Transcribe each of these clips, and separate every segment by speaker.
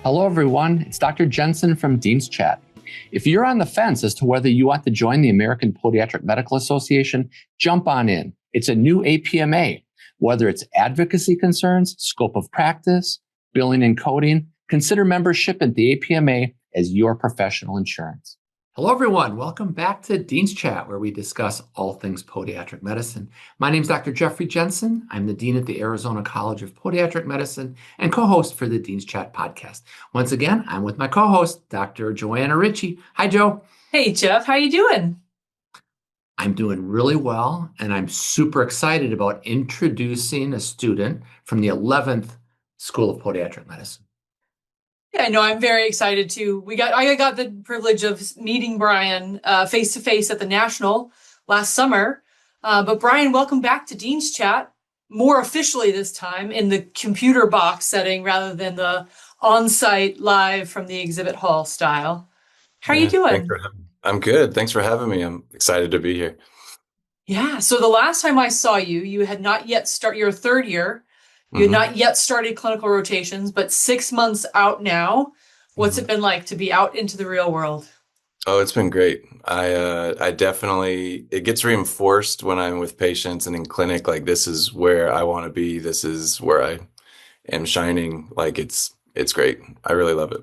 Speaker 1: Hello, everyone. It's Dr. Jensen from Dean's Chat. If you're on the fence as to whether you want to join the American Podiatric Medical Association, jump on in. It's a new APMA. Whether it's advocacy concerns, scope of practice, billing and coding, consider membership at the APMA as your professional insurance. Hello, everyone. Welcome back to Dean's Chat, where we discuss all things podiatric medicine. My name is Dr. Jeffrey Jensen. I'm the Dean at the Arizona College of Podiatric Medicine and co-host for the Dean's Chat podcast. Once again, I'm with my co-host, Dr. Joanna Richey. Hi, Joe.
Speaker 2: Hey, Jeff. How you doing?
Speaker 1: I'm doing really well, and I'm super excited about introducing a student from the 11th School of Podiatric Medicine.
Speaker 2: Yeah, no, I'm very excited too. I got the privilege of meeting Brian face to face at the National last summer. But Brian, welcome back to Dean's Chat, more officially this time in the computer box setting rather than the on-site live from the exhibit hall style. How are you doing?
Speaker 3: I'm good. Thanks for having me. I'm excited to be here.
Speaker 2: Yeah. So the last time I saw you, you had not yet started your third year. You had not yet started clinical rotations, but 6 months out now. What's it been like to be out into the real world?
Speaker 3: Oh, it's been great. I definitely, it gets reinforced when I'm with patients and in clinic, like this is where I want to be. This is where I am shining. Like it's great. I really love it.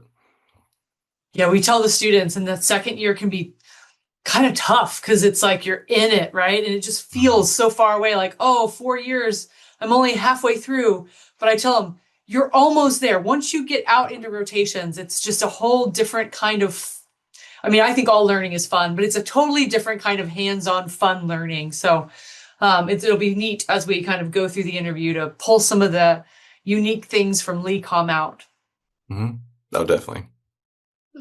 Speaker 2: Yeah, we tell the students, and that second year can be kind of tough because it's like you're in it, right? And it just feels so far away, like, oh, 4 years. I'm only halfway through, but I tell them, you're almost there. Once you get out into rotations, it's just a whole different kind of, I think all learning is fun, but it's a totally different kind of hands-on fun learning. So it'll be neat as we kind of go through the interview to pull some of the unique things from LECOM out.
Speaker 3: Oh, definitely.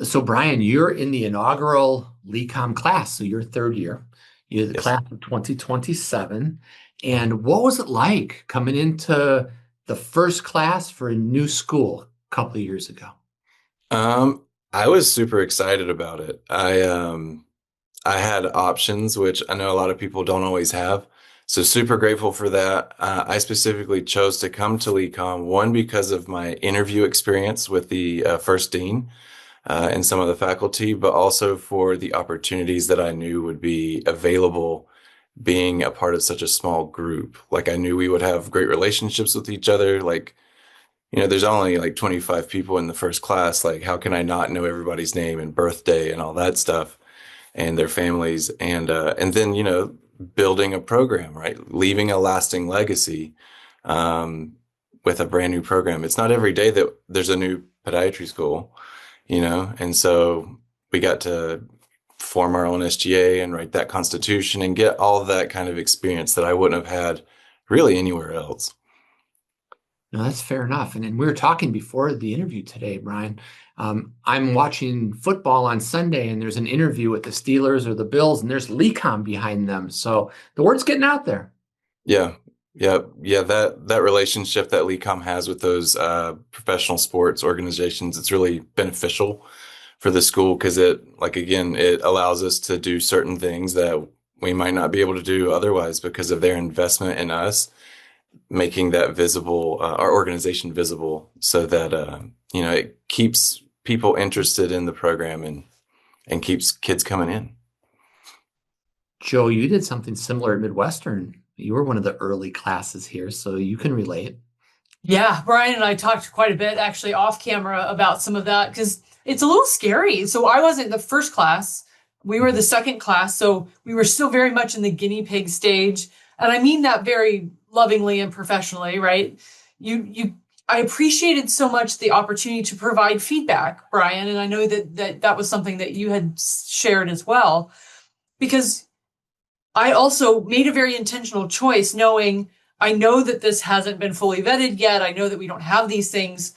Speaker 1: So Brian, you're in the inaugural LECOM class, so you're third year. You're the class of 2027. And what was it like coming into the first class for a new school a couple of years ago?
Speaker 3: I was super excited about it. I had options, which I know a lot of people don't always have. So super grateful for that. I specifically chose to come to LECOM, one, because of my interview experience with the first dean and some of the faculty, but also for the opportunities that I knew would be available being a part of such a small group. Like I knew we would have great relationships with each other. Like, there's only like 25 people in the first class. Like, how can I not know everybody's name and birthday and all that stuff and their families? And then, building a program, right? Leaving a lasting legacy with a brand new program. It's not every day that there's a new podiatry school, and so we got to form our own SGA and write that constitution and get all of that kind of experience that I wouldn't have had really anywhere else.
Speaker 1: No, that's fair enough. And we were talking before the interview today, Brian. I'm watching football on Sunday, and there's an interview with the Steelers or the Bills, and there's LECOM behind them. So the word's getting out there.
Speaker 3: Yeah. That relationship that LECOM has with those professional sports organizations, it's really beneficial for the school because it allows us to do certain things that we might not be able to do otherwise because of their investment in us, making that visible, our organization visible, so that it keeps people interested in the program and keeps kids coming in.
Speaker 1: Joe, you did something similar at Midwestern. You were one of the early classes here, so you can relate.
Speaker 2: Yeah, Brian and I talked quite a bit actually off camera about some of that because it's a little scary. So I wasn't the first class. We were the second class. So we were still very much in the guinea pig stage. And I mean that very lovingly and professionally, right? I appreciated so much the opportunity to provide feedback, Brian. And I know that was something that you had shared as well, because I also made a very intentional choice knowing I know that this hasn't been fully vetted yet. I know that we don't have these things,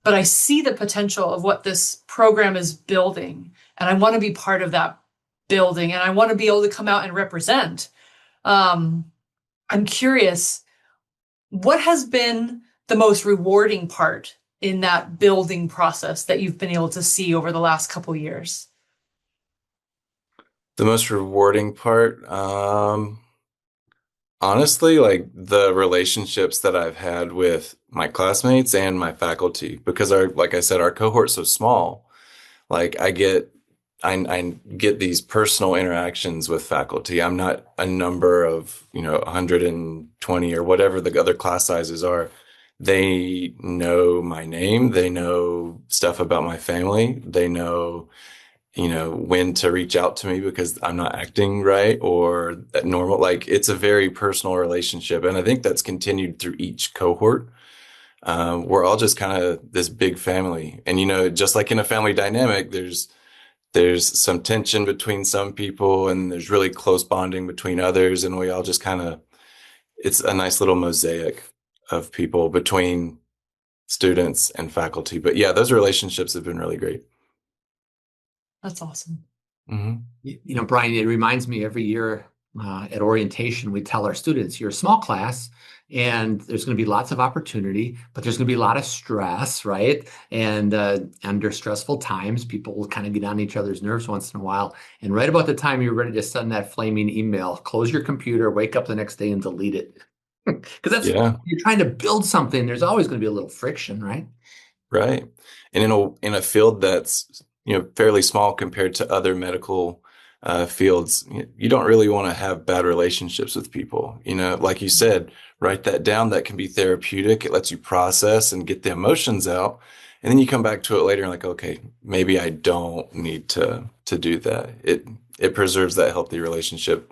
Speaker 2: but I see the potential of what this program is building. And I want to be part of that building, and I want to be able to come out and represent. I'm curious, what has been the most rewarding part in that building process that you've been able to see over the last couple of years?
Speaker 3: The most rewarding part, Honestly, like the relationships that I've had with my classmates and my faculty, because like I said, our cohort's so small. Like I get these personal interactions with faculty. I'm not a number of, 120 or whatever the other class sizes are. They know my name. They know stuff about my family. They know, when to reach out to me because I'm not acting right or that normal. Like it's a very personal relationship. And I think that's continued through each cohort. We're all just kind of this big family. And, just like in a family dynamic, there's some tension between some people and there's really close bonding between others. And we all just it's a nice little mosaic of people between students and faculty. But yeah, those relationships have been really great.
Speaker 2: That's awesome.
Speaker 3: Mm-hmm.
Speaker 4: Brian, it reminds me every year at orientation, we tell our students, you're a small class and there's going to be lots of opportunity, but there's going to be a lot of stress, right? And under stressful times, people will kind of get on each other's nerves once in a while. And right about the time you're ready to send that flaming email, close your computer, wake up the next day and delete it. Because you're trying to build something. There's always going to be a little friction, right?
Speaker 3: Right. And in a field that's, fairly small compared to other medical fields, you don't really want to have bad relationships with people. Like you said, write that down. That can be therapeutic. It lets you process and get the emotions out. And then you come back to it later and like, okay, maybe I don't need to do that. It preserves that healthy relationship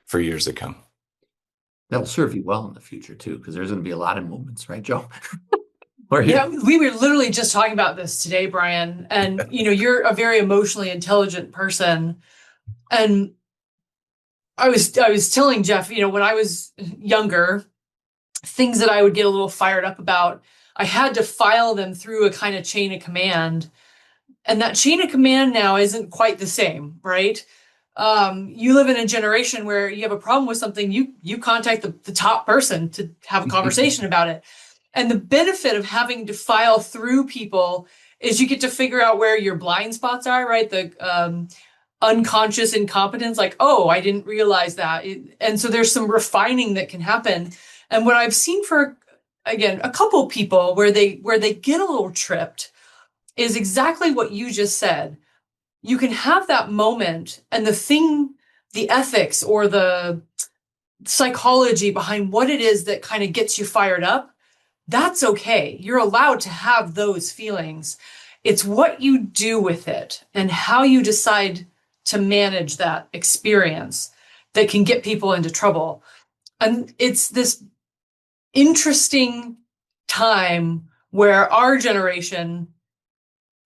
Speaker 3: for years to come.
Speaker 4: That'll serve you well in the future too, because there's going to be a lot of moments, right, Joe?
Speaker 2: Yeah, we were literally just talking about this today, Brian. And you're a very emotionally intelligent person. And I was telling Jeff, when I was younger, things that I would get a little fired up about, I had to file them through a kind of chain of command. And that chain of command now isn't quite the same, right? You live in a generation where you have a problem with something, you contact the top person to have a conversation about it. And the benefit of having to file through people is you get to figure out where your blind spots are, right? The unconscious incompetence, like, oh, I didn't realize that. And so there's some refining that can happen. And what I've seen for, again, a couple people where they get a little tripped is exactly what you just said. You can have that moment and the ethics or the psychology behind what it is that kind of gets you fired up. That's okay. You're allowed to have those feelings. It's what you do with it and how you decide to manage that experience that can get people into trouble. And it's this interesting time where our generation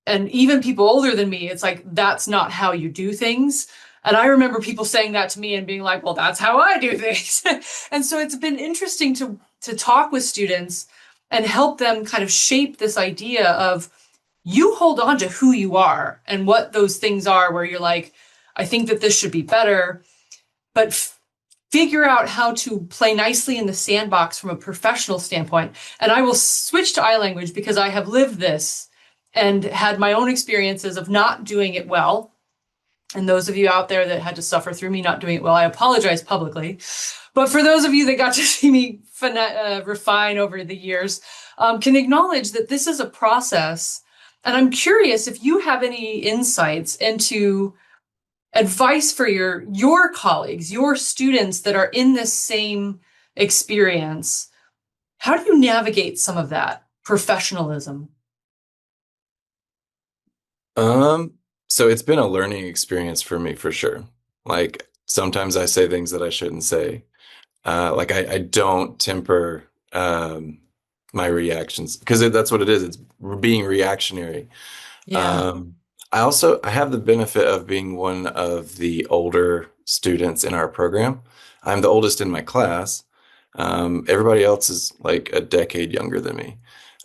Speaker 2: and even people older than me, it's like, that's not how you do things. And I remember people saying that to me and being like, well, that's how I do things. And so it's been interesting to talk with students and help them kind of shape this idea of you hold on to who you are and what those things are where you're like, I think that this should be better, but figure out how to play nicely in the sandbox from a professional standpoint. And I will switch to I language because I have lived this and had my own experiences of not doing it well. And those of you out there that had to suffer through me not doing it well, I apologize publicly. But for those of you that got to see me refine over the years, can acknowledge that this is a process. And I'm curious if you have any insights into advice for your colleagues, your students that are in this same experience. How do you navigate some of that professionalism?
Speaker 3: So it's been a learning experience for me for sure. Like sometimes I say things that I shouldn't say. Like I don't temper my reactions because that's what it is. It's being reactionary.
Speaker 2: Yeah.
Speaker 3: I have the benefit of being one of the older students in our program. I'm the oldest in my class. Everybody else is like a decade younger than me.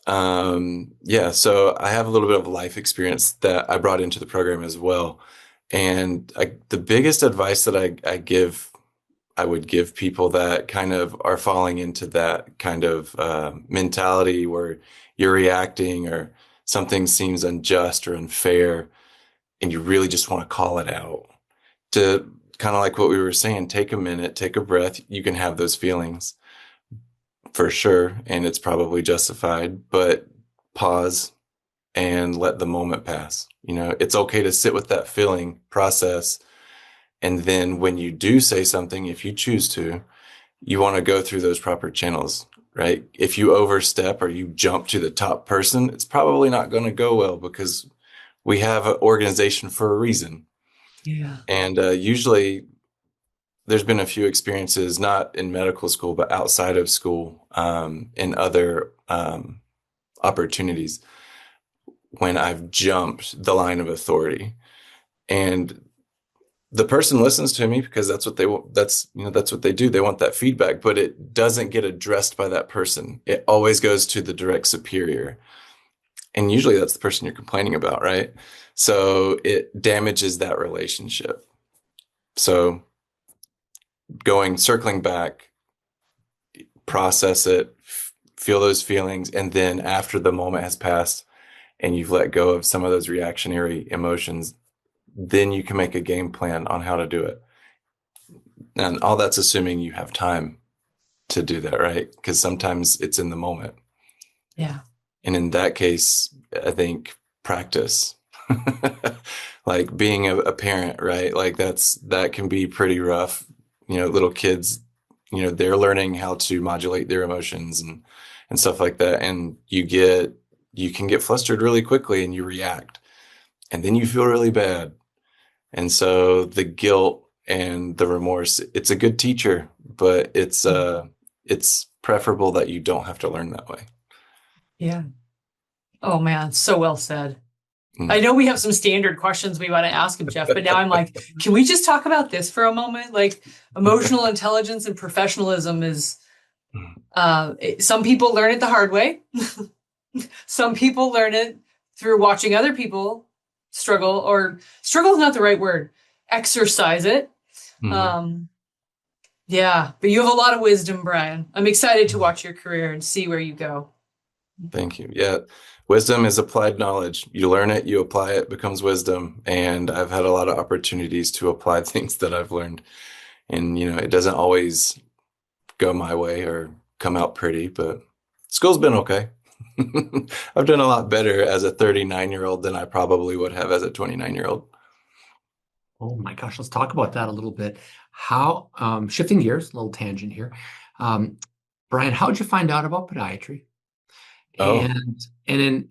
Speaker 3: So I have a little bit of life experience that I brought into the program as well. And the biggest advice that I would give people that kind of are falling into that kind of mentality where you're reacting or something seems unjust or unfair and you really just want to call it out, to kind of like what we were saying, take a minute, take a breath. You can have those feelings for sure, and it's probably justified, but pause and let the moment pass. It's okay to sit with that feeling, process, and then when you do say something, if you choose to, you want to go through those proper channels, right? If you overstep or you jump to the top person, it's probably not going to go well, because we have an organization for a reason.
Speaker 2: Yeah.
Speaker 3: And usually there's been a few experiences, not in medical school, but outside of school, in other opportunities, when I've jumped the line of authority, and the person listens to me because that's what they want. That's what they do. They want that feedback, but it doesn't get addressed by that person. It always goes to the direct superior. And usually that's the person you're complaining about, right? So it damages that relationship. So circling back, process it, feel those feelings. And then after the moment has passed and you've let go of some of those reactionary emotions, then you can make a game plan on how to do it. And all that's assuming you have time to do that, right? Because sometimes it's in the moment.
Speaker 2: Yeah.
Speaker 3: And in that case, I think practice, like being a parent, right? Like that can be pretty rough. Little kids, they're learning how to modulate their emotions and stuff like that. And you can get flustered really quickly and you react, and then you feel really bad. And so the guilt and the remorse, it's a good teacher, but it's preferable that you don't have to learn that way.
Speaker 2: Yeah. Oh man, so well said.
Speaker 3: Mm.
Speaker 2: I know we have some standard questions we want to ask him, Jeff, but now I'm like, can we just talk about this for a moment? Like, emotional intelligence and professionalism is, some people learn it the hard way. Some people learn it through watching other people struggle, or struggle is not the right word, exercise it.
Speaker 3: Mm-hmm.
Speaker 2: Yeah, but you have a lot of wisdom, Brian. I'm excited to watch your career and see where you go.
Speaker 3: Thank you. Yeah. Wisdom is applied knowledge. You learn it, you apply it, becomes wisdom. And I've had a lot of opportunities to apply things that I've learned. And, it doesn't always go my way or come out pretty, but school's been okay. I've done a lot better as a 39-year-old than I probably would have as a 29-year-old.
Speaker 4: Oh my gosh, let's talk about that a little bit. How, shifting gears, a little tangent here. Brian, how did you find out about podiatry? And then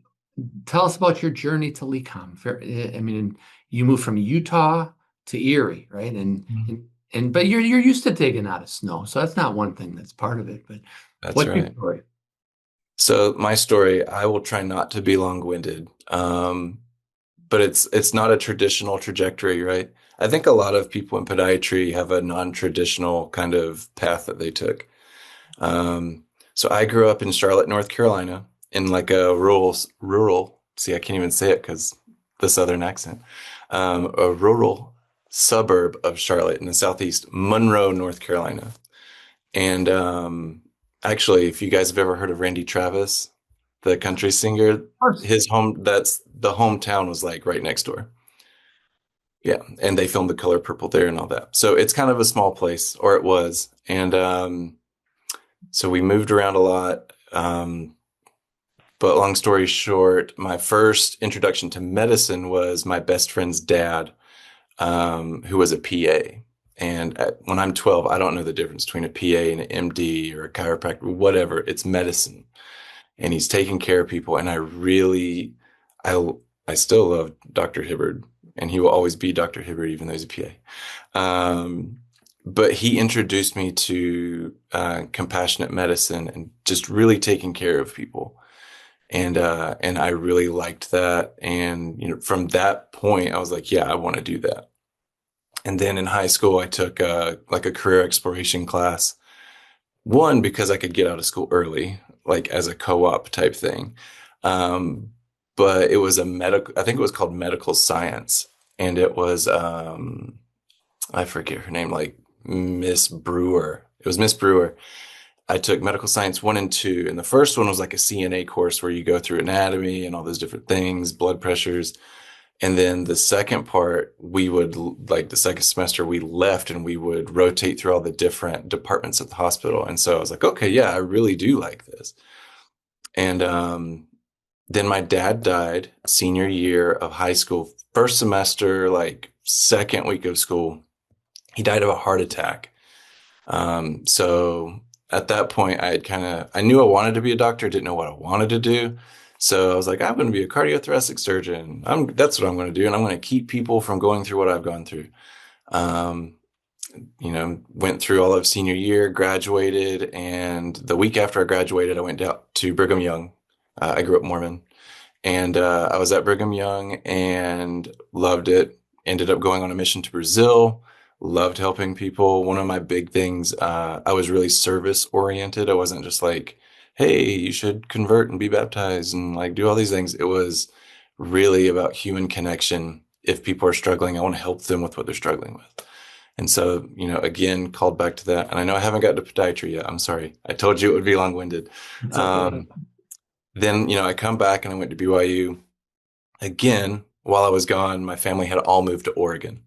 Speaker 4: tell us about your journey to LECOM. I mean, you moved from Utah to Erie, right? But you're used to digging out of snow, so that's not one thing that's part of it. But
Speaker 3: what's right. Your story? So my story, I will try not to be long-winded, but it's not a traditional trajectory, right? I think a lot of people in podiatry have a non-traditional kind of path that they took. So I grew up in Charlotte, North Carolina, in like a rural, see, I can't even say it because the Southern accent, a rural suburb of Charlotte in the Southeast, Monroe, North Carolina. And actually, if you guys have ever heard of Randy Travis, the country singer, his the hometown was like right next door. Yeah. And they filmed The Color Purple there and all that. So it's kind of a small place, or it was. And so we moved around a lot. But long story short, my first introduction to medicine was my best friend's dad, who was a PA. And when I'm 12, I don't know the difference between a PA and an MD or a chiropractor, whatever. It's medicine. And he's taking care of people. And I still love Dr. Hibbard, and he will always be Dr. Hibbard, even though he's a PA. But he introduced me to compassionate medicine and just really taking care of people. And I really liked that. And, from that point, I was like, yeah, I want to do that. And then in high school, I took like a career exploration class. One, because I could get out of school early, like as a co-op type thing. But it was I think it was called medical science. And it was, I forget her name, like Miss Brewer. It was Miss Brewer. I took medical science 1 and 2. And the first one was like a CNA course where you go through anatomy and all those different things, blood pressures. And then the second part, we would, like the second semester, we left and we would rotate through all the different departments at the hospital. And so I was like, okay, yeah, I really do like this. And then my dad died senior year of high school, first semester, like second week of school. He died of a heart attack. So at that point, I knew I wanted to be a doctor, didn't know what I wanted to do. So I was like, I'm going to be a cardiothoracic surgeon. That's what I'm going to do. And I'm going to keep people from going through what I've gone through. Went through all of senior year, graduated. And the week after I graduated, I went out to Brigham Young. I grew up Mormon, and I was at Brigham Young and loved it. Ended up going on a mission to Brazil. Loved helping people. One of my big things, I was really service oriented. I wasn't just like, hey, you should convert and be baptized and like do all these things. It was really about human connection. If people are struggling, I want to help them with what they're struggling with. And so, again, called back to that. And I know I haven't got to podiatry yet. I'm sorry. I told you it would be long-winded. Then, I come back and I went to BYU. Again, while I was gone, my family had all moved to Oregon.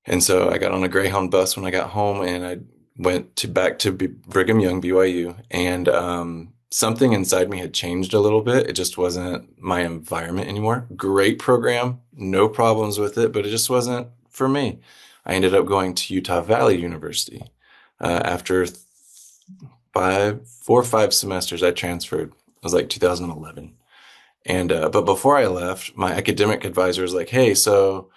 Speaker 3: And so I got on a Greyhound bus when I got home, and I went back to Brigham Young, BYU, and something inside me had changed a little bit. It just wasn't my environment anymore. Great program, no problems with it, but it just wasn't for me. I ended up going to Utah Valley University. After 4 or 5 semesters, I transferred. It was like 2011. And but before I left, my academic advisor was like, hey, so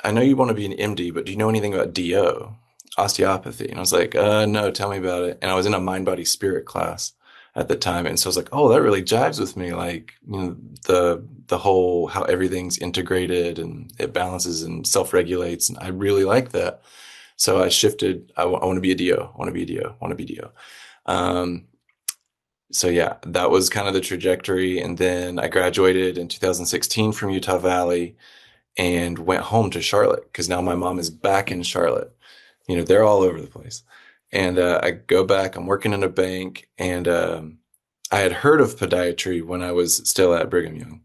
Speaker 3: I know you want to be an MD, but do you know anything about DO, osteopathy? And I was like, no, tell me about it. And I was in a mind, body, spirit class at the time. And so I was like, oh, that really jives with me. Like, the whole, how everything's integrated and it balances and self-regulates. And I really like that. So I shifted. I want to be a DO. I want to be a DO. I want to be DO. So yeah, that was kind of the trajectory. And then I graduated in 2016 from Utah Valley and went home to Charlotte, because now my mom is back in Charlotte. They're all over the place. And I go back, I'm working in a bank, and I had heard of podiatry when I was still at Brigham Young.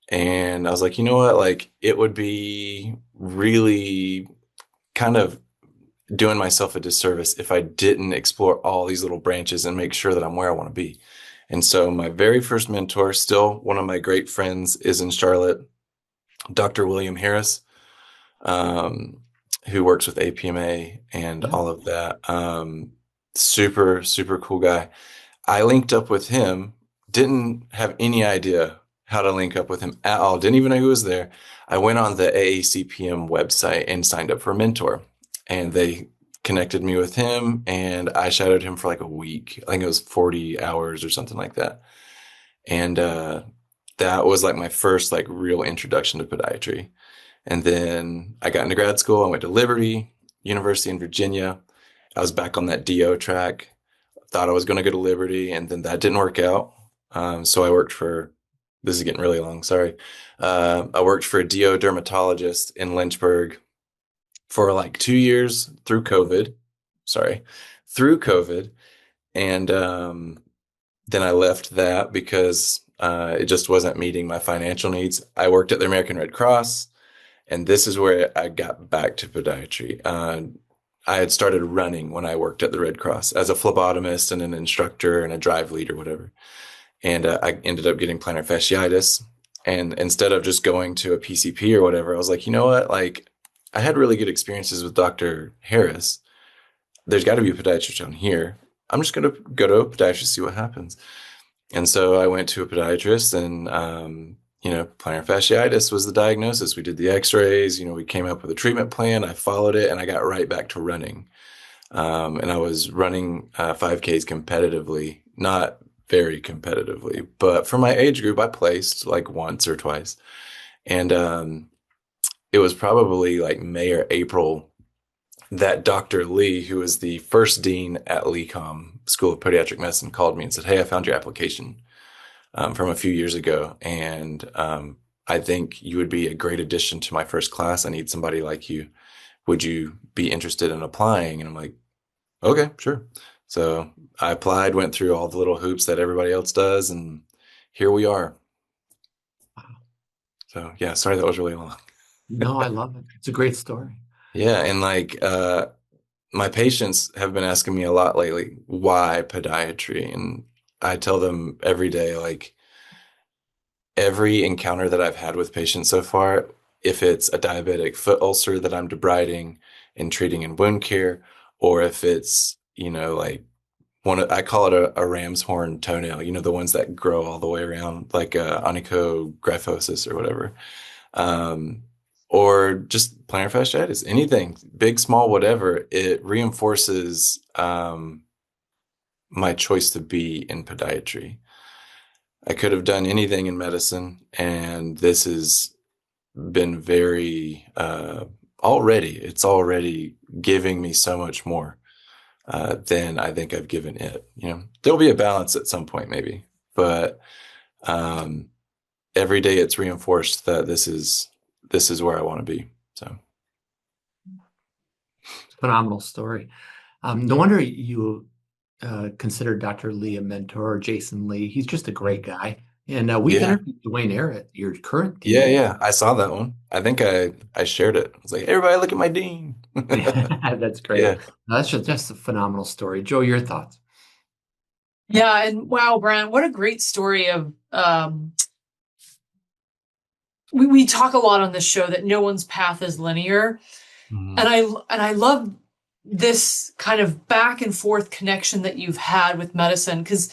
Speaker 3: And I was like, you know what, like it would be really kind of doing myself a disservice if I didn't explore all these little branches and make sure that I'm where I want to be. And so my very first mentor, still one of my great friends, is in Charlotte, Dr. William Harris, who works with APMA and all of that. Super, super cool guy. I linked up with him, didn't have any idea how to link up with him at all. Didn't even know who was there. I went on the AACPM website and signed up for a mentor, and they connected me with him, and I shadowed him for like a week. I think it was 40 hours or something like that. And that was like my first like real introduction to podiatry. And then I got into grad school. I went to Liberty University in Virginia. I was back on that DO track. Thought I was going to go to Liberty, and then that didn't work out. So I worked for, this is getting really long, sorry. I worked for a DO dermatologist in Lynchburg for like 2 years through COVID. And then I left that because it just wasn't meeting my financial needs. I worked at the American Red Cross, and this is where I got back to podiatry. I had started running when I worked at the Red Cross as a phlebotomist and an instructor and a drive lead or whatever. And I ended up getting plantar fasciitis. And instead of just going to a PCP or whatever, I was like, you know what? Like, I had really good experiences with Dr. Harris. There's got to be a podiatrist down here. I'm just going to go to a podiatrist, see what happens. And so I went to a podiatrist, and, plantar fasciitis was the diagnosis. We did the x-rays, we came up with a treatment plan. I followed it, and I got right back to running. And I was running 5Ks competitively, not very competitively, but for my age group, I placed like once or twice. And it was probably like May or April that Dr. Lee, who was the first dean at LECOM, School of Podiatric Medicine, called me and said, hey, I found your application from a few years ago. And I think you would be a great addition to my first class. I need somebody like you. Would you be interested in applying? And I'm like, okay, sure. So I applied, went through all the little hoops that everybody else does, and here we are. So yeah, sorry that was really long.
Speaker 4: No, I love it. It's a great story.
Speaker 3: Yeah, and like my patients have been asking me a lot lately, why podiatry? And I tell them every day, like every encounter that I've had with patients so far, if it's a diabetic foot ulcer that I'm debriding and treating in wound care, or if it's, like I call it a ram's horn toenail, the ones that grow all the way around, like onychogryphosis or whatever. Or just plantar fasciitis, anything, big, small, whatever, it reinforces my choice to be in podiatry. I could have done anything in medicine, and this has been very it's already giving me so much more than I think I've given it. There'll be a balance at some point, maybe, but every day it's reinforced that this is where I want to be. So,
Speaker 4: Phenomenal story. No wonder you considered Dr. Lee a mentor, or Jason Lee. He's just a great guy. And we've interviewed Dwayne Arrett, your current dean.
Speaker 3: Yeah. I saw that one. I think I shared it. I was like, everybody look at my dean.
Speaker 4: That's great.
Speaker 3: Yeah.
Speaker 4: No, that's just a phenomenal story. Joe, your thoughts?
Speaker 2: Yeah, and wow, Brian, what a great story of we talk a lot on this show that no one's path is linear.
Speaker 3: Mm-hmm.
Speaker 2: And I love this kind of back and forth connection that you've had with medicine, because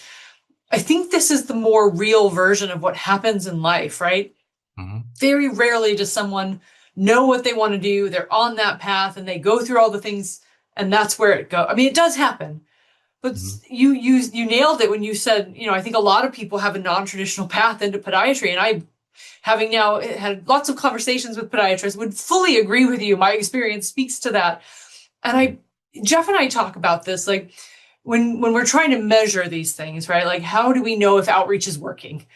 Speaker 2: I think this is the more real version of what happens in life, right?
Speaker 3: Mm-hmm.
Speaker 2: Very rarely does someone know what they want to do. They're on that path and they go through all the things, and that's where it goes. I mean, it does happen, but you nailed it when you said, I think a lot of people have a non-traditional path into podiatry, and I, having now had lots of conversations with podiatrists, would fully agree with you. My experience speaks to that. And Jeff and I talk about this, like when we're trying to measure these things, right? Like, how do we know if outreach is working?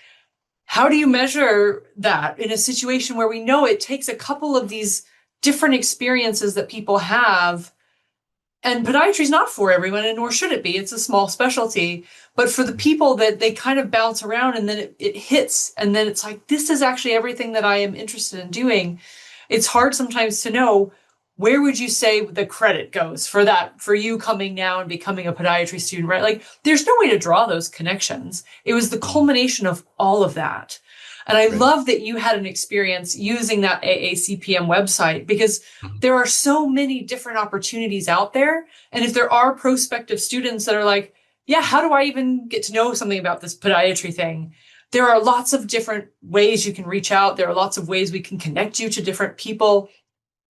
Speaker 2: How do you measure that in a situation where we know it takes a couple of these different experiences that people have? And podiatry is not for everyone, and nor should it be. It's a small specialty. But for the people that they kind of bounce around and then it hits, and then it's like, this is actually everything that I am interested in doing. It's hard sometimes to know, where would you say the credit goes for that, for you coming now and becoming a podiatry student, right? Like, there's no way to draw those connections. It was the culmination of all of that. And I love that you had an experience using that AACPM website, because there are so many different opportunities out there. And if there are prospective students that are like, yeah, how do I even get to know something about this podiatry thing? There are lots of different ways you can reach out. There are lots of ways we can connect you to different people.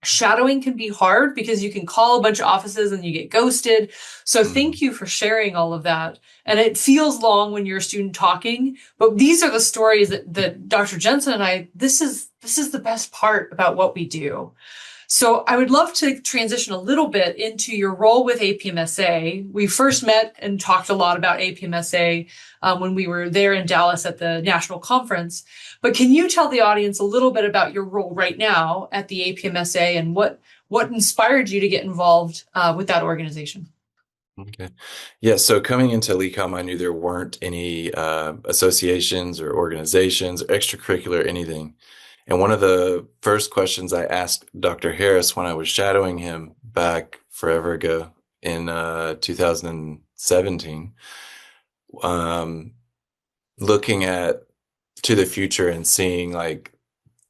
Speaker 2: Shadowing can be hard because you can call a bunch of offices and you get ghosted. So thank you for sharing all of that. And it feels long when you're a student talking, but these are the stories that Dr. Jensen and I, this is the best part about what we do. So I would love to transition a little bit into your role with APMSA. We first met and talked a lot about APMSA when we were there in Dallas at the national conference. But can you tell the audience a little bit about your role right now at the APMSA and what inspired you to get involved with that organization?
Speaker 3: Okay. Yeah. So coming into LECOM, I knew there weren't any associations or organizations or extracurricular anything. And one of the first questions I asked Dr. Harris when I was shadowing him back forever ago in 2017, looking to the future and seeing like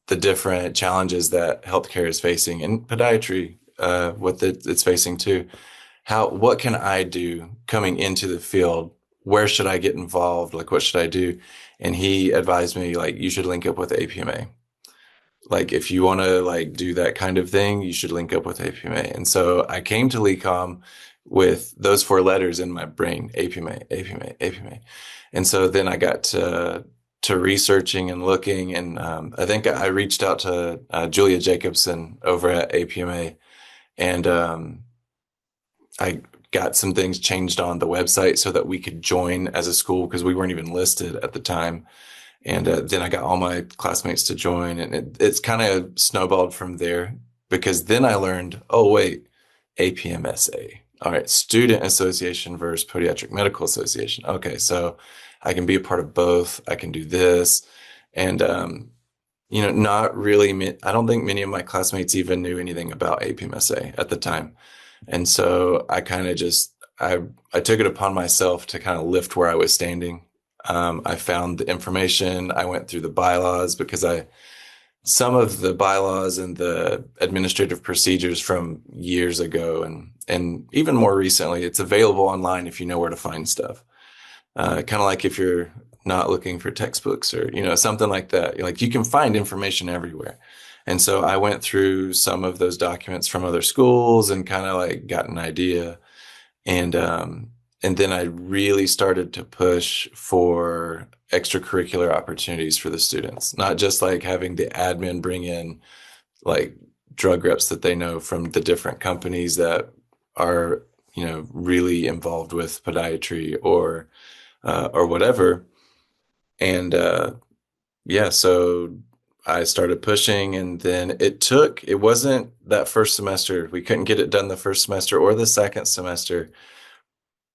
Speaker 3: the different challenges that healthcare is facing, and podiatry, what it's facing too. What can I do coming into the field? Where should I get involved? Like, what should I do? And he advised me, like, you should link up with APMA. Like, if you want to like do that kind of thing, you should link up with APMA. And so I came to LECOM with those 4 letters in my brain: APMA, APMA, APMA. And so then I got to researching and looking, and I think I reached out to Julia Jacobson over at APMA, and I got some things changed on the website so that we could join as a school, because we weren't even listed at the time. And then I got all my classmates to join, and it's kind of snowballed from there, because then I learned, oh, wait, APMSA. All right, Student Association versus Podiatric Medical Association. Okay, so I can be a part of both. I can do this. And Not really. I don't think many of my classmates even knew anything about APMSA at the time. And so I kind of I took it upon myself to kind of lift where I was standing. I found the information. I went through the bylaws because some of the bylaws and the administrative procedures from years ago and even more recently, it's available online if you know where to find stuff. Kind of like if you're not looking for textbooks or, something like that. Like you can find information everywhere. And so I went through some of those documents from other schools and kind of like got an idea. And then I really started to push for extracurricular opportunities for the students, not just like having the admin bring in like drug reps that they know from the different companies that are, really involved with podiatry or whatever. And yeah, so I started pushing, and then it wasn't that first semester. We couldn't get it done the first semester or the second semester.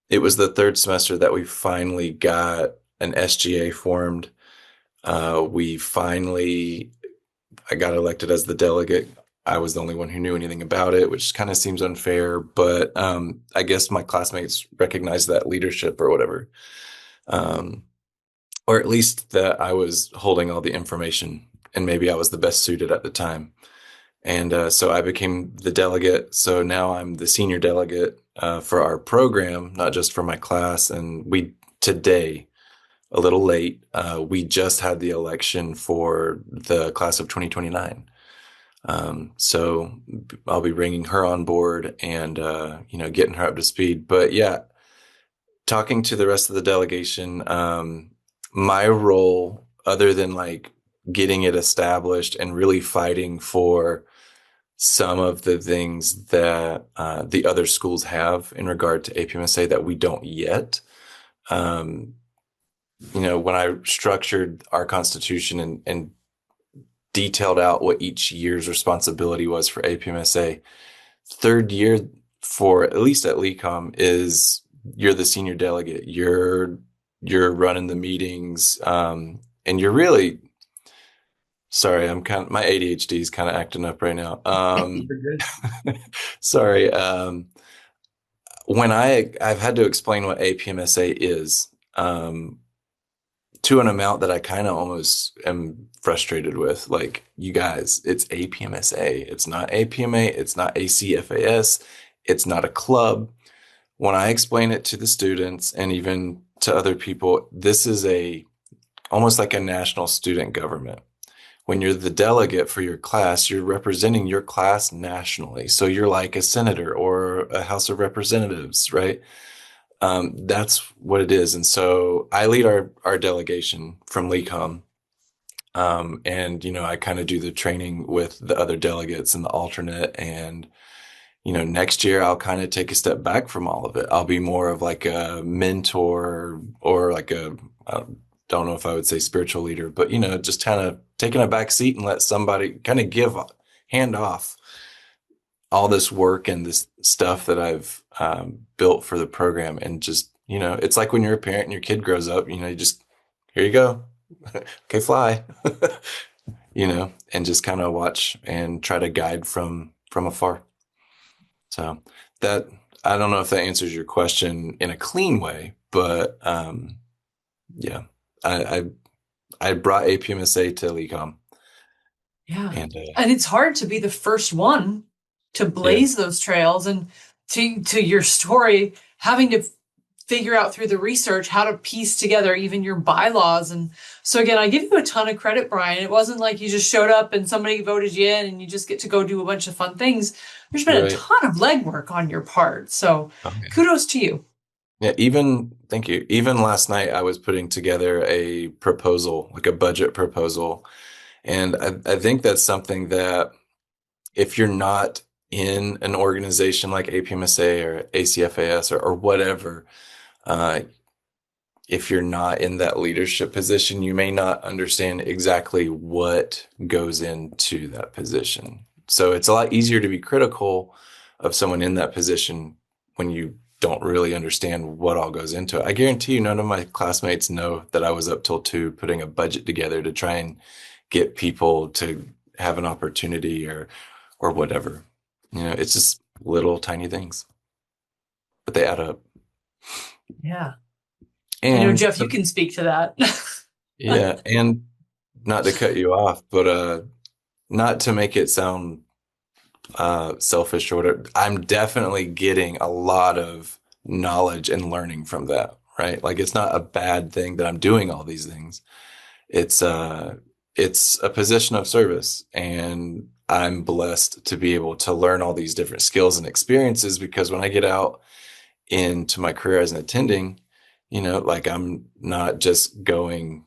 Speaker 3: It was the third semester that we finally got an SGA formed. I got elected as the delegate. I was the only one who knew anything about it, which kind of seems unfair, but I guess my classmates recognized that leadership or whatever. Or at least that I was holding all the information and maybe I was the best suited at the time. And so I became the delegate. So now I'm the senior delegate for our program, not just for my class. And today, a little late, we just had the election for the class of 2029. So I'll be bringing her on board and, getting her up to speed. But yeah, talking to the rest of the delegation, my role, other than like getting it established and really fighting for some of the things that the other schools have in regard to APMSA that we don't yet. When I structured our constitution and detailed out what each year's responsibility was for APMSA, third year for at least at LECOM is you're the senior delegate. You're running the meetings, and you're really. Sorry, my ADHD is kind of acting up right now. Sorry. When I've had to explain what APMSA is, to an amount that I kind of almost am frustrated with. Like, you guys, it's APMSA. It's not APMA. It's not ACFAS. It's not a club. When I explain it to the students and even to other people, this is almost like a national student government. When you're the delegate for your class, you're representing your class nationally. So you're like a senator or a House of Representatives, right? That's what it is. And so I lead our delegation from LECOM. And, I kind of do the training with the other delegates and the alternate. And, next year I'll kind of take a step back from all of it. I'll be more of like a mentor or like I don't know if I would say spiritual leader, but, just kind of taking a back seat and let somebody kind of hand off all this work and this stuff that I've built for the program. And just, it's like when you're a parent and your kid grows up, you just, here you go. Okay, fly, and just kind of watch and try to guide from afar. So that, I don't know if that answers your question in a clean way, but yeah, I brought APMSA to LECOM.
Speaker 2: Yeah. And it's hard to be the first one to blaze those trails, and to your story, having to figure out through the research how to piece together even your bylaws. And so again, I give you a ton of credit, Brian. It wasn't like you just showed up and somebody voted you in and you just get to go do a bunch of fun things. There's been a ton of legwork on your part. So kudos to you.
Speaker 3: Yeah, thank you. Even last night, I was putting together a proposal, like a budget proposal. And I think that's something that if you're not in an organization like APMSA or ACFAS or whatever, if you're not in that leadership position, you may not understand exactly what goes into that position. So it's a lot easier to be critical of someone in that position when you don't really understand what all goes into it. I guarantee you none of my classmates know that I was up till 2 putting a budget together to try and get people to have an opportunity or whatever. It's just little tiny things, but they add up.
Speaker 2: Yeah.
Speaker 3: And
Speaker 2: I know, Jeff, you can speak to that.
Speaker 3: yeah. And not to cut you off, but not to make it sound selfish or whatever, I'm definitely getting a lot of knowledge and learning from that, right? Like, it's not a bad thing that I'm doing all these things. It's a position of service, and I'm blessed to be able to learn all these different skills and experiences, because when I get out into my career as an attending, like, I'm not just going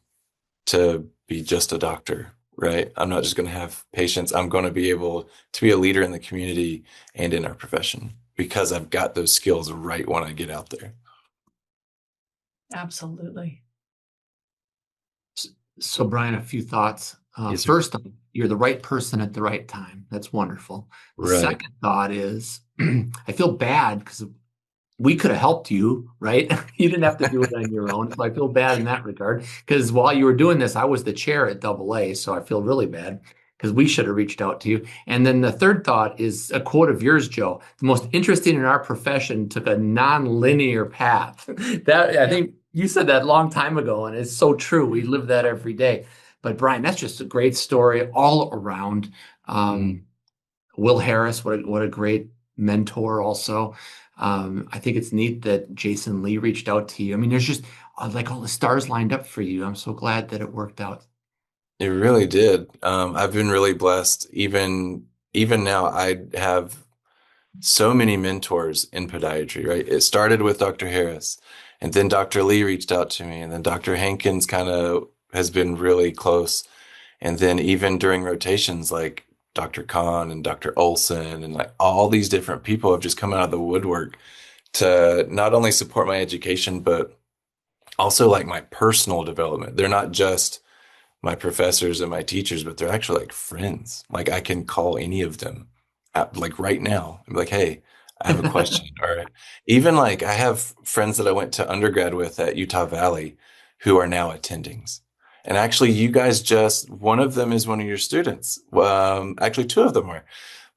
Speaker 3: to be just a doctor, right? I'm not just going to have patients. I'm going to be able to be a leader in the community and in our profession, because I've got those skills right when I get out there.
Speaker 2: Absolutely.
Speaker 4: So, Brian, a few thoughts.
Speaker 3: Yes,
Speaker 4: first, you're the right person at the right time. That's wonderful. The
Speaker 3: right.
Speaker 4: second thought is, I feel bad because we could have helped you, right? You didn't have to do it on your own. So I feel bad in that regard, because while you were doing this, I was the chair at AA. So I feel really bad because we should have reached out to you. And then the third thought is a quote of yours, Joe. The most interesting in our profession took a non-linear path. I think you said that a long time ago, and it's so true. We live that every day. But Brian, that's just a great story all around. Will Harris, what a great mentor also. I think it's neat that Jason Lee reached out to you. I mean, there's just like all the stars lined up for you. I'm so glad that it worked out.
Speaker 3: It really did. I've been really blessed. Even now, I have so many mentors in podiatry, right? It started with Dr. Harris, and then Dr. Lee reached out to me, and then Dr. Hankins kind of has been really close. And then even during rotations, like Dr. Kahn and Dr. Olson, and like all these different people have just come out of the woodwork to not only support my education, but also like my personal development. They're not just my professors and my teachers, but they're actually like friends. Like, I can call any of them like right now and be like, hey, I have a question. Or even like, I have friends that I went to undergrad with at Utah Valley who are now attendings. And actually, you guys one of them is one of your students. Actually, two of them are,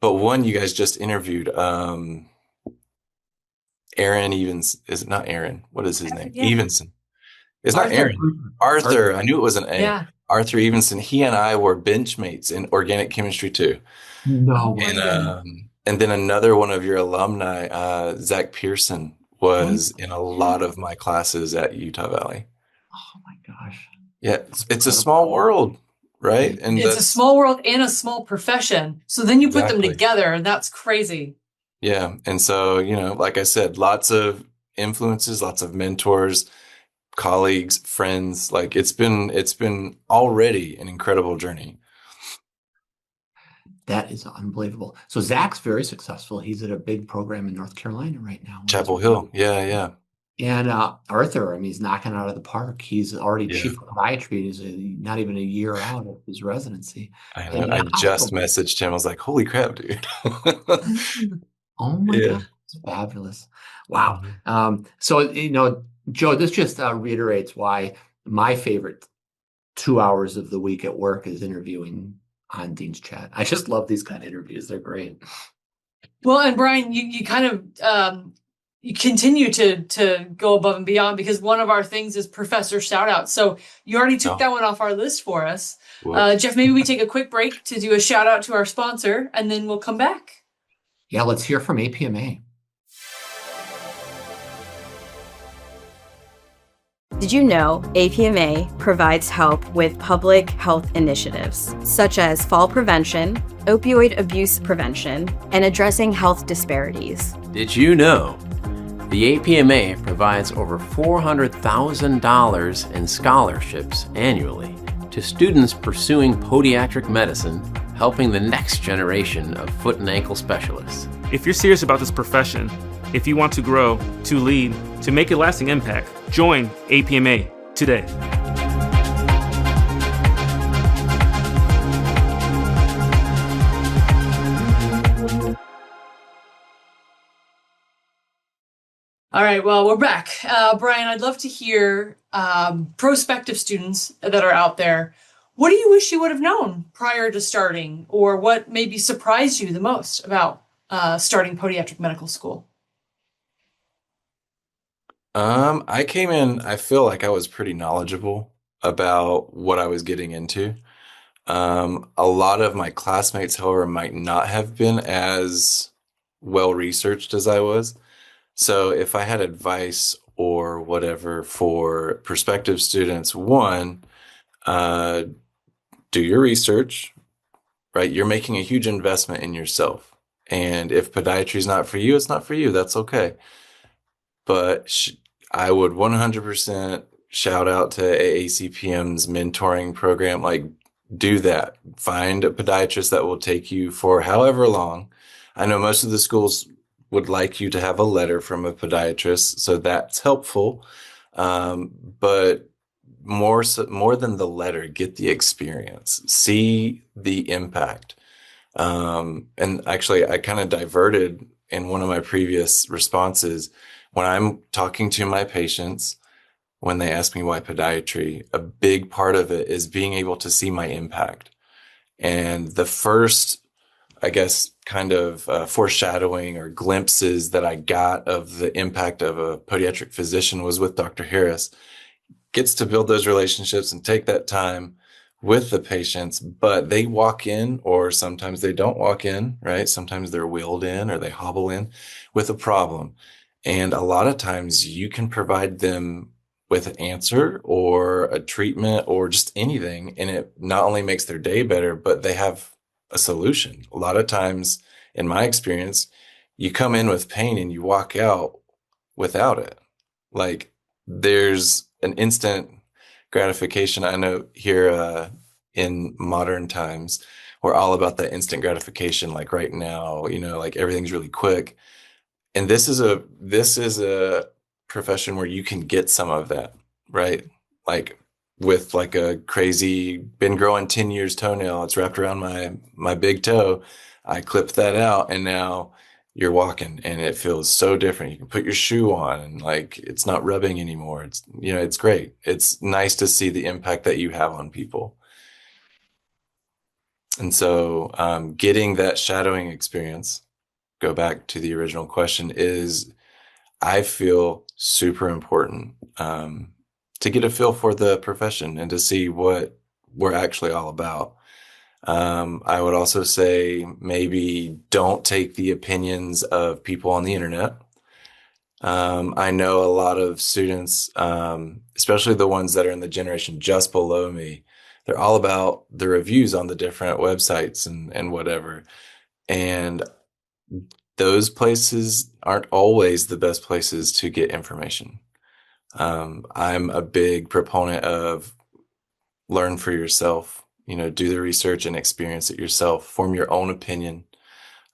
Speaker 3: but one you guys just interviewed. Aaron Evans, is it not Aaron? What is his name?
Speaker 2: Yeah.
Speaker 3: Evenson. It's not Aaron. Arthur. I knew it was an A.
Speaker 2: Yeah.
Speaker 3: Arthur Evenson. He and I were benchmates in organic chemistry too.
Speaker 4: No.
Speaker 3: And then another one of your alumni, Zach Pearson, was in a lot of my classes at Utah Valley.
Speaker 4: Oh my gosh.
Speaker 3: Yeah, it's a small world, right? And
Speaker 2: it's a small world and a small profession. So then you put them together, and that's crazy.
Speaker 3: Yeah. And so, like I said, lots of influences, lots of mentors, colleagues, friends. Like, it's been already an incredible journey.
Speaker 4: That is unbelievable. So Zach's very successful. He's at a big program in North Carolina right now.
Speaker 3: Chapel Hill. Yeah.
Speaker 4: And Arthur, I mean, he's knocking out of the park. He's already chief of podiatry. He's not even a year out of his residency.
Speaker 3: I know. I just messaged him. I was like, holy crap, dude.
Speaker 4: Oh my God. It's fabulous. Wow. So, Joe, this just reiterates why my favorite 2 hours of the week at work is interviewing on Dean's Chat. I just love these kind of interviews. They're great.
Speaker 2: Well, and Brian, you kind of you continue to go above and beyond, because one of our things is professor shout out. So you already took that one off our list for us. Jeff, maybe we take a quick break to do a shout out to our sponsor, and then we'll come back.
Speaker 4: Yeah, let's hear from APMA.
Speaker 5: Did you know APMA provides help with public health initiatives such as fall prevention, opioid abuse prevention, and addressing health disparities?
Speaker 6: Did you know the APMA provides over $400,000 in scholarships annually to students pursuing podiatric medicine, helping the next generation of foot and ankle specialists?
Speaker 7: If you're serious about this profession, if you want to grow, to lead, to make a lasting impact, join APMA today.
Speaker 2: All right, well, we're back. Brian, I'd love to hear prospective students that are out there. What do you wish you would have known prior to starting, or what maybe surprised you the most about starting podiatric medical school?
Speaker 3: I came in, I feel like I was pretty knowledgeable about what I was getting into. A lot of my classmates, however, might not have been as well researched as I was. So if I had advice or whatever for prospective students, one, do your research, right? You're making a huge investment in yourself. And if podiatry is not for you, it's not for you. That's okay. But I would 100% shout out to AACPM's mentoring program. Like, do that. Find a podiatrist that will take you for however long. I know most of the schools would like you to have a letter from a podiatrist, so that's helpful. But more than the letter, get the experience, see the impact. And actually, I kind of diverted in one of my previous responses. When I'm talking to my patients, when they ask me why podiatry, a big part of it is being able to see my impact. And the first, I guess, kind of foreshadowing or glimpses that I got of the impact of a podiatric physician was with Dr. Harris. Gets to build those relationships and take that time with the patients, but they walk in, or sometimes they don't walk in, right? Sometimes they're wheeled in or they hobble in with a problem. And a lot of times you can provide them with an answer or a treatment or just anything. And it not only makes their day better, but they have a solution. A lot of times, in my experience, you come in with pain and you walk out without it. Like, there's an instant gratification. I know here in modern times, we're all about that instant gratification. Like right now, like everything's really quick. And this is a profession where you can get some of that, right? Like with like a crazy, been growing 10 years toenail, it's wrapped around my big toe. I clipped that out and now you're walking and it feels so different. You can put your shoe on and like, it's not rubbing anymore. It's, it's great. It's nice to see the impact that you have on people. And so getting that shadowing experience, go back to the original question, is I feel super important to get a feel for the profession and to see what we're actually all about. I would also say maybe don't take the opinions of people on the internet. I know a lot of students, especially the ones that are in the generation just below me, they're all about the reviews on the different websites and whatever. And those places aren't always the best places to get information. I'm a big proponent of learn for yourself, do the research and experience it yourself, form your own opinion.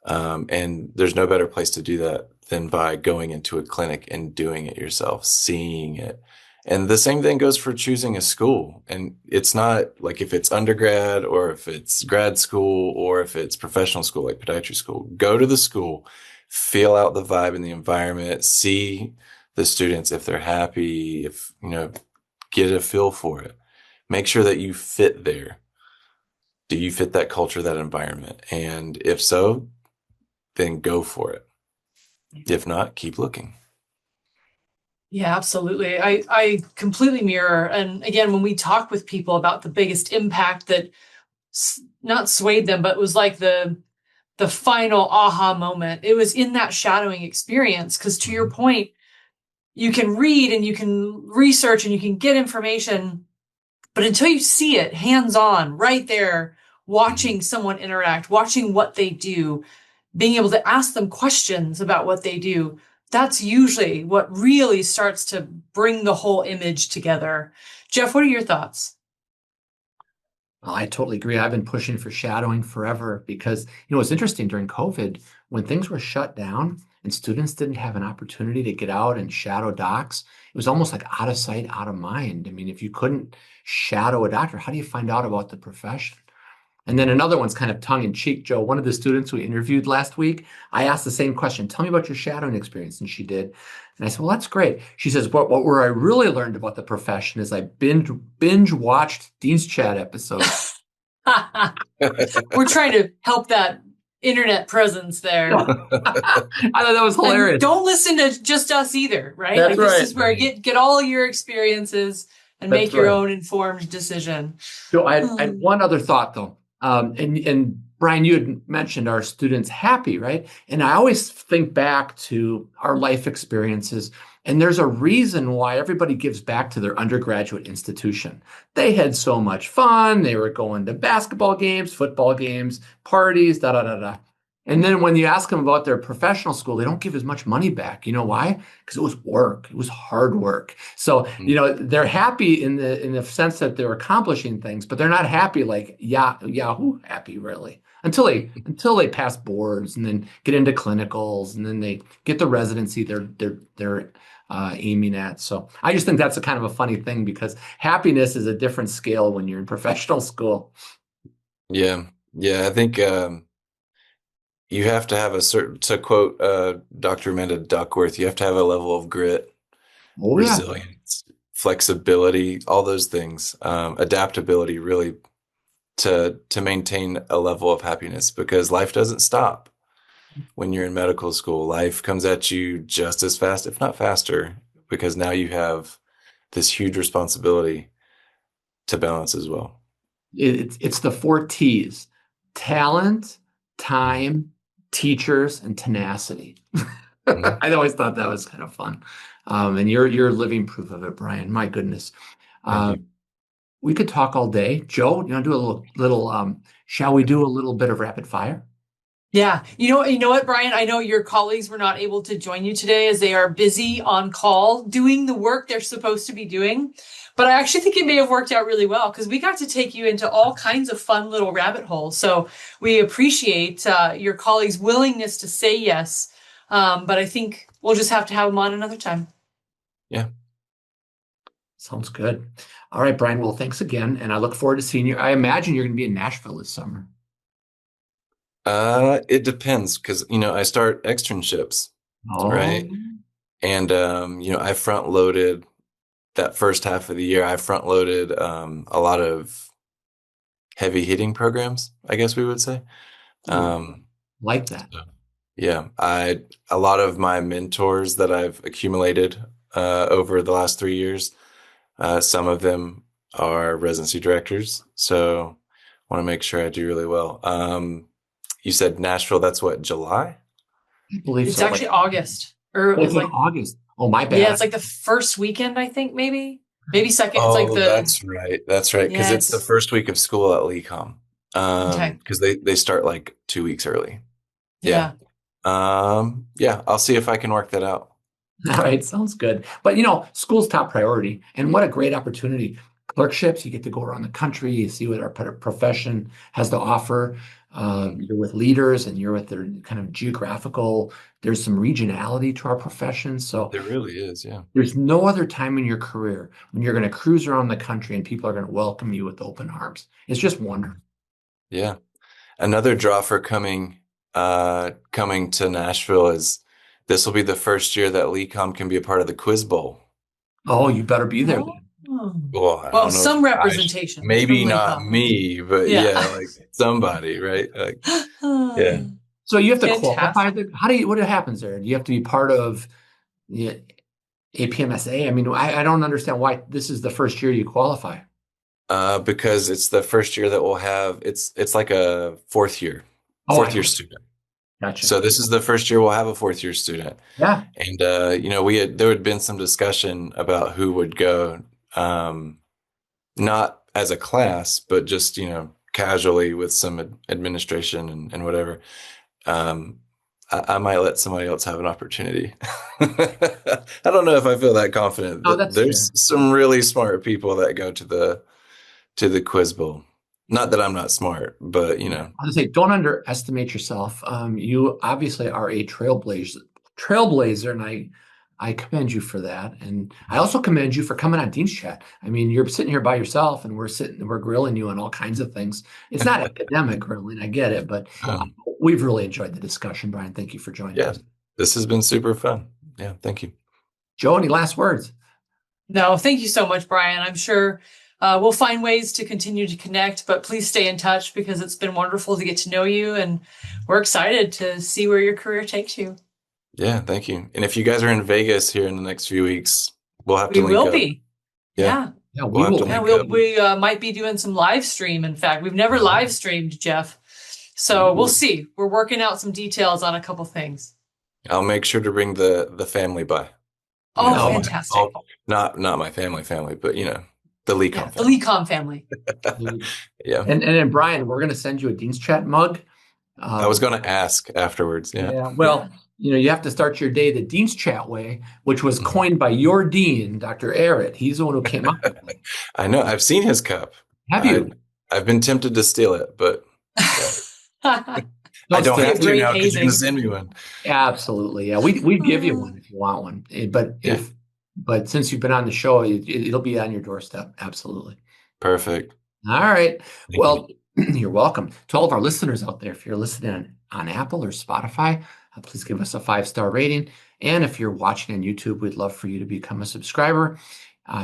Speaker 3: And there's no better place to do that than by going into a clinic and doing it yourself, seeing it. And the same thing goes for choosing a school. And it's not like if it's undergrad or if it's grad school or if it's professional school, like podiatry school, go to the school, feel out the vibe and the environment, see the students, if they're happy, if, get a feel for it. Make sure that you fit there. Do you fit that culture, that environment? And if so, then go for it. If not, keep looking.
Speaker 2: Yeah, absolutely. I completely mirror. And again, when we talk with people about the biggest impact that not swayed them, but was like the final aha moment, it was in that shadowing experience. Because to your point, you can read and you can research and you can get information, but until you see it hands-on right there, watching someone interact, watching what they do, being able to ask them questions about what they do, that's usually what really starts to bring the whole image together. Jeff, what are your thoughts?
Speaker 4: I totally agree. I've been pushing for shadowing forever because, it's interesting during COVID when things were shut down and students didn't have an opportunity to get out and shadow docs. It was almost like out of sight, out of mind. I mean, if you couldn't shadow a doctor, how do you find out about the profession? And then another one's kind of tongue in cheek, Joe. One of the students we interviewed last week, I asked the same question. Tell me about your shadowing experience. And she did. And I said, well, that's great. She says, where I really learned about the profession is I binge watched Dean's Chat episodes.
Speaker 2: We're trying to help that internet presence there.
Speaker 4: I thought that was hilarious.
Speaker 2: And don't listen to just us either, right?
Speaker 4: That's right.
Speaker 2: This is where get all your experiences and
Speaker 4: That's
Speaker 2: make your
Speaker 4: right.
Speaker 2: own informed decision.
Speaker 4: So I had one other thought though. And Brian, you had mentioned our students happy, right? And I always think back to our life experiences, and there's a reason why everybody gives back to their undergraduate institution. They had so much fun. They were going to basketball games, football games, parties, da, da, da, da. And then when you ask them about their professional school, they don't give as much money back. You know why? Because it was work. It was hard work. So, they're happy in the sense that they're accomplishing things, but they're not happy like Yahoo happy really until they pass boards and then get into clinicals and then they get the residency they're aiming at. So I just think that's a kind of a funny thing because happiness is a different scale when you're in professional school.
Speaker 3: Yeah. I think you have to have a certain, to quote Dr. Amanda Duckworth, you have to have a level of grit, resilience, flexibility, all those things, adaptability, really, to maintain a level of happiness, because life doesn't stop when you're in medical school. Life comes at you just as fast, if not faster, because now you have this huge responsibility to balance as well.
Speaker 4: It's the 4 T's: talent, time, teachers, and tenacity. I always thought that was kind of fun. And you're living proof of it, Brian. My goodness. We could talk all day. Joe, you want to do a little shall we do a little bit of rapid fire?
Speaker 2: Yeah. You know what, Brian? I know your colleagues were not able to join you today as they are busy on call doing the work they're supposed to be doing. But I actually think it may have worked out really well because we got to take you into all kinds of fun little rabbit holes. So we appreciate your colleagues' willingness to say yes. But I think we'll just have to have them on another time.
Speaker 3: Yeah.
Speaker 4: Sounds good. All right, Brian. Well, thanks again. And I look forward to seeing you. I imagine you're going to be in Nashville this summer.
Speaker 3: It depends because, I start externships, right? And, I front loaded that first half of the year. I front loaded a lot of heavy hitting programs, I guess we would say.
Speaker 4: Like that.
Speaker 3: So, yeah. A lot of my mentors that I've accumulated over the last 3 years, some of them are residency directors. So I want to make sure I do really well. You said Nashville, that's what, July?
Speaker 4: I believe
Speaker 2: it's
Speaker 4: so.
Speaker 2: actually August. Or
Speaker 4: it's like August. Oh, my bad.
Speaker 2: Yeah, it's like the first weekend, I think, maybe second.
Speaker 3: Oh,
Speaker 2: it's like
Speaker 3: that's right. That's right. Because it's the first week of school at LECOM. Because they start like 2 weeks early. Yeah. I'll see if I can work that out.
Speaker 4: All right, sounds good. But school's top priority, and what a great opportunity. Clerkships, you get to go around the country, you see what our profession has to offer. You're with leaders and you're with their kind of geographical, there's some regionality to our profession. So
Speaker 3: there really is, yeah.
Speaker 4: There's no other time in your career when you're going to cruise around the country and people are going to welcome you with open arms. It's just wonderful.
Speaker 3: Yeah. Another draw for coming to Nashville is this will be the first year that LECOM can be a part of the Quiz Bowl.
Speaker 4: Oh, you better be there.
Speaker 3: Well,
Speaker 2: some representation.
Speaker 3: Maybe not me, but like somebody, right? Like, yeah.
Speaker 4: So you have to qualify. What happens there? Do you have to be part of the APMSA? I mean, I don't understand why this is the first year you qualify.
Speaker 3: Because it's the first year that we'll have. It's like a fourth year student.
Speaker 4: Gotcha.
Speaker 3: So this is the first year we'll have a fourth year student.
Speaker 4: Yeah.
Speaker 3: And there had been some discussion about who would go. Not as a class, but just, casually with some administration and whatever. I might let somebody else have an opportunity. I don't know if I feel that confident. There's some really smart people that go to the Quiz Bowl. Not that I'm not smart, but
Speaker 4: I was gonna say, don't underestimate yourself. You obviously are a trailblazer, and I commend you for that. And I also commend you for coming on Dean's Chat. I mean, you're sitting here by yourself and we're grilling you on all kinds of things. It's not academic grilling, I get it, but we've really enjoyed the discussion, Brian. Thank you for joining us.
Speaker 3: This has been super fun. Yeah, thank you.
Speaker 4: Joe, any last words?
Speaker 2: No, thank you so much, Brian. I'm sure we'll find ways to continue to connect, but please stay in touch because it's been wonderful to get to know you, and we're excited to see where your career takes you.
Speaker 3: Yeah, thank you. And if you guys are in Vegas here in the next few weeks, we'll have to link up.
Speaker 2: We will be. Yeah.
Speaker 4: Yeah, we will.
Speaker 2: We might be doing some live stream. In fact, we've never live streamed, Jeff. So we'll see. We're working out some details on a couple things.
Speaker 3: I'll make sure to bring the family by.
Speaker 2: Oh, fantastic.
Speaker 3: Not my family, but the LECOM
Speaker 2: family. The LECOM family.
Speaker 3: Yeah.
Speaker 4: And then Brian, we're going to send you a Dean's Chat mug.
Speaker 3: I was going to ask afterwards. Yeah.
Speaker 4: Well, you have to start your day the Dean's Chat way, which was coined by your dean, Dr. Arrett. He's the one who came up with it.
Speaker 3: I know. I've seen his cup.
Speaker 4: Have you?
Speaker 3: I've been tempted to steal it, but I don't have to now because you're going to send me one.
Speaker 4: Absolutely. Yeah. We'd give you one if you want one. But since you've been on the show, it'll be on your doorstep. Absolutely.
Speaker 3: Perfect.
Speaker 4: All right. Well, you're welcome. To all of our listeners out there, if you're listening on Apple or Spotify, please give us a 5-star rating. And if you're watching on YouTube, we'd love for you to become a subscriber.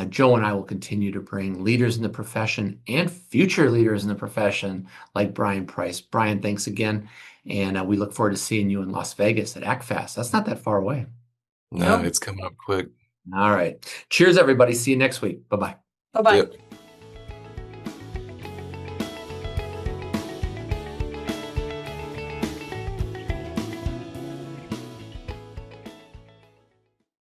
Speaker 4: Joe and I will continue to bring leaders in the profession and future leaders in the profession like Brian Price. Brian, thanks again. And we look forward to seeing you in Las Vegas at ACFAS. That's not that far away.
Speaker 3: No, it's coming up quick.
Speaker 4: All right. Cheers, everybody. See you next week. Bye-bye.
Speaker 2: Bye-bye.
Speaker 3: Yep.